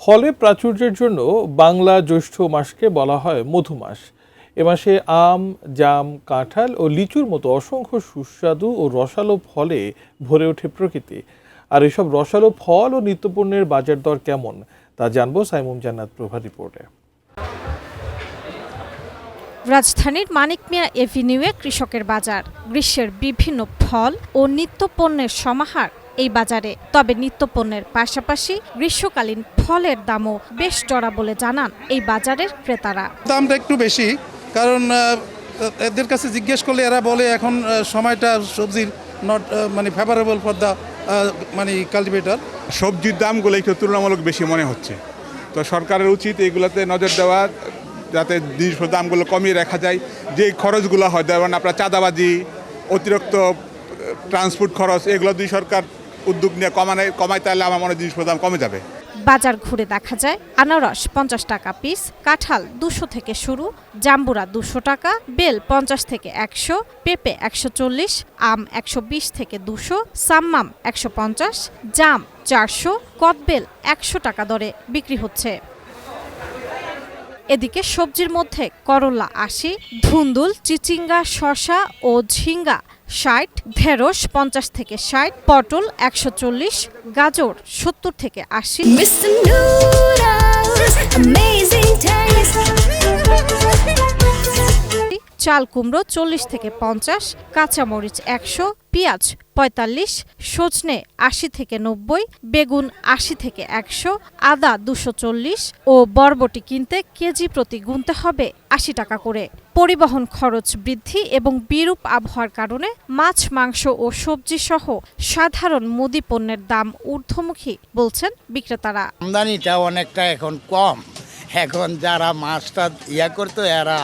ফলের প্রাচুর্যের জন্য বাংলা জ্যৈষ্ঠ মাসকে বলা হয় মধু মাস। এ মাসে আম, জাম, কাঁঠাল ও লিচুর মতো অসংখ্য সুস্বাদু ও রসালো ফলে ভরে ওঠে প্রকৃতি। আর এসব রসালো ফল ও নিত্যপণ্যের বাজার দর কেমন তা জানবো সাইমুম জান্নাত প্রভা রিপোর্টে। রাজধানীর মানিক মিয়া এভিনিউয়ে কৃষকের বাজার। গ্রীষ্মের বিভিন্ন ফল ও নিত্যপণ্যের সমাহার এই বাজারে। তবে নিত্যপণ্যের পাশাপাশি গ্রীষ্মকালীন ফলের দামও বেশ চড়া বলে জানান এই বাজারের ক্রেতারা। দামটা একটু বেশি, কারণ এদের কাছে জিজ্ঞেস করলে এরা বলে এখন সময়টা সবজির not favourable for the cultivator. সবজির দামগুলো একটু তুলনামূলক বেশি মনে হচ্ছে, তো সরকারের উচিত এগুলোতে নজর দেওয়া, যাতে জিনিসের দামগুলো কমিয়ে রাখা যায়। যে খরচগুলো হয়, যেমন আপনার চাঁদাবাজি, অতিরিক্ত ট্রান্সপোর্ট খরচ, এগুলো যদি সরকার উদ্যোগ নিয়ে কমায় তাহলে আমার মনে হয় জিনিসের দাম কমে যাবে। বাজার ঘুরে দেখা যায় আনারস 50 টাকা পিস, কাঁঠাল 200 থেকে শুরু, জাম্বুরা 200 টাকা, বেল 50 থেকে 100, পেঁপে 140, আম 120 থেকে 200, সাম্মাম 150, জাম 400, কদবেল 100 টাকা দরে বিক্রি হচ্ছে। এদিকে সবজির মধ্যে করলা 80, ধুন্দুল, চিচিঙ্গা, শসা ও ঝিঙ্গা 60, ঢেঁড়স 50 থেকে 60, পটল 140, গাজর 70 থেকে 80, চাল কুমড়ো 40 থেকে 50, কাঁচামরিচ 100, পেঁয়াজ 45, সজনে 80 থেকে 90, বেগুন 80 থেকে 100, আদা 240 ও বরবটি কিনতে কেজি প্রতি গুনতে হবে 80 টাকা করে। পরিবহন খরচ বৃদ্ধি এবং বিরূপ আবহাওয়ার কারণে মাছ, মাংস ও সবজি সহ সাধারণ মুদি পণ্যের দাম ঊর্ধ্বমুখী বলছেন বিক্রেতারা। আমদানিটা অনেকটা এখন কম, এখন যারা মাছটা করতো এরা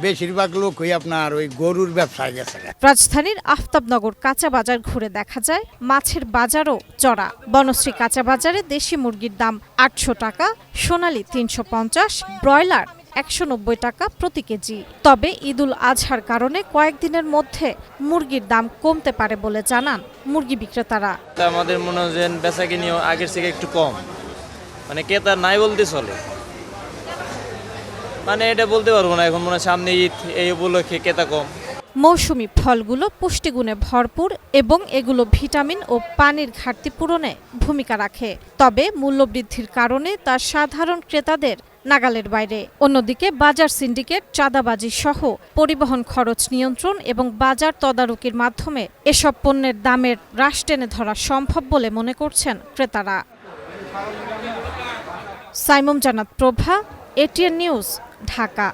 বেশিরভাগ লোকই আপনার ওই গরুর ব্যবসায় গেছে। রাজধানীর আফতাবনগর কাঁচা বাজার ঘুরে দেখা যায় মাছের বাজারও চড়া। বনশ্রী কাঁচা বাজারে দেশি মুরগির দাম 800 টাকা, সোনালী 350, ব্রয়লার 190 টাকা প্রতি কেজি। তবে ঈদুল আজহার কারণে কয়েকদিনের মধ্যে মুরগির দাম কমতে পারে বলে জানান মুরগি বিক্রেতারা। আমাদের মনে হয় যে বেচাকিনিও আগের থেকে একটু কম, ক্রেতা নাই বলতে চলে। এটা বলতে পারবো না, এখন মনে হয় সামনে ঈদ, এই উপলক্ষে ক্রেতা কম। মৌসুমী ফলগুলো পুষ্টিগুণে ভরপুর এবং এগুলো ভিটামিন ও পানির ঘাটতি পূরণে ভূমিকা রাখে। তবে মূল্যবৃদ্ধির কারণে তা সাধারণ ক্রেতাদের নাগালের বাইরে। অন্যদিকে বাজার সিন্ডিকেট, চাঁদাবাজি সহ পরিবহন খরচ নিয়ন্ত্রণ এবং বাজার তদারকির মাধ্যমে এসব পণ্যের দামের হ্রাস টেনে ধরা সম্ভব বলে মনে করছেন ক্রেতারা। সাইমুম জান্নাত প্রভা, এটিএন নিউজ, ঢাকা।